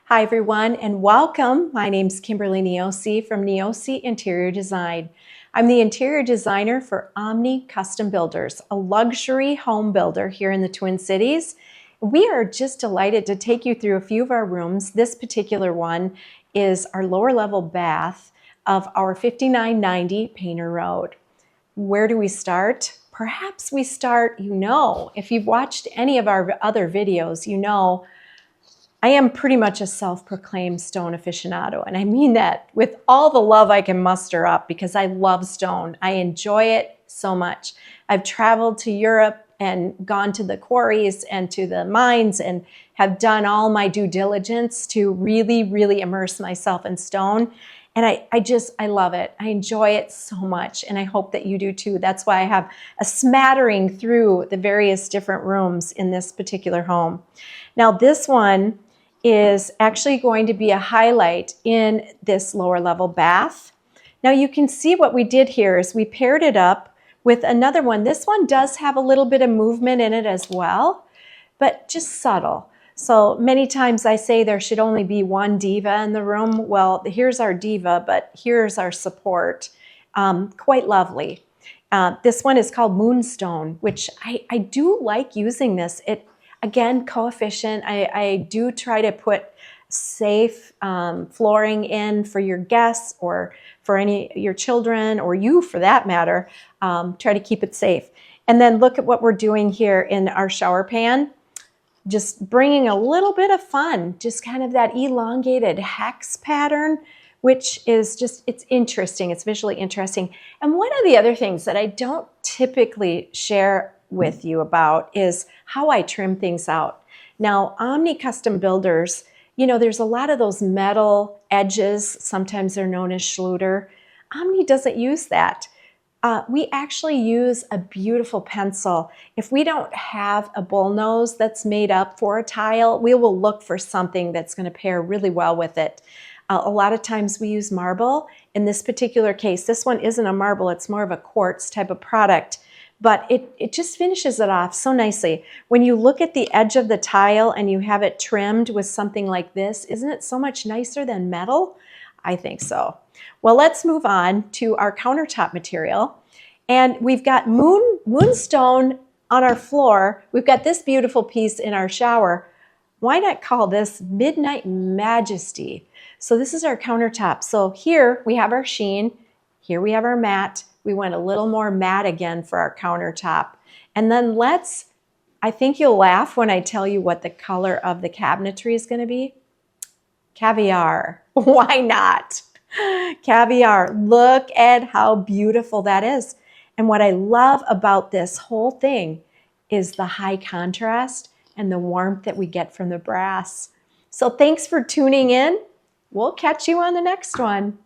Hi everyone and welcome. My name is Kimberly Neosi from Neosi Interior Design. I'm the interior designer for Omni Custom Builders, a luxury home builder here in the Twin Cities. We are just delighted to take you through a few of our rooms. This particular one is our lower level bath of our 5990 Painter Road. Where do we start? Perhaps we start, if you've watched any of our other videos, I am pretty much a self-proclaimed stone aficionado, and I mean that with all the love I can muster up because I love stone. I enjoy it so much. I've traveled to Europe and gone to the quarries and to the mines and have done all my due diligence to really immerse myself in stone. And I love it. I enjoy it so much, and I hope that you do too. That's why I have a smattering through the various different rooms in this particular home. Now this one is actually going to be a highlight in this lower level bath. Now you can see what we did here is we paired it up with another one. This one does have a little bit of movement in it as well, but just subtle. So many times I say there should only be one diva in the room. Well, here's our diva, but here's our support. Quite lovely. This one is called Moonstone, which I do like using this. Again, coefficient, I do try to put safe flooring in for your guests or for your children or you for that matter. Try to keep it safe. And then look at what we're doing here in our shower pan. Just bringing a little bit of fun, just kind of that elongated hex pattern, which is just, it's interesting. It's visually interesting. And one of the other things that I don't typically share with you about is how I trim things out. Now, Omni Custom Builders, there's a lot of those metal edges. Sometimes they're known as Schluter. Omni doesn't use that. We actually use a beautiful pencil. If we don't have a bullnose that's made up for a tile, we will look for something that's going to pair really well with it. A lot of times we use marble. In this particular case, this one isn't a marble, it's more of a quartz type of product. But it just finishes it off so nicely. When you look at the edge of the tile and you have it trimmed with something like this, isn't it so much nicer than metal? I think so. Well, let's move on to our countertop material. And we've got Moonstone on our floor. We've got this beautiful piece in our shower. Why not call this Midnight Majesty? So this is our countertop. So here we have our sheen. Here we have our matte. We went a little more matte again for our countertop. And then I think you'll laugh when I tell you what the color of the cabinetry is going to be. Caviar. Why not? Caviar. Look at how beautiful that is. And what I love about this whole thing is the high contrast and the warmth that we get from the brass. So thanks for tuning in. We'll catch you on the next one.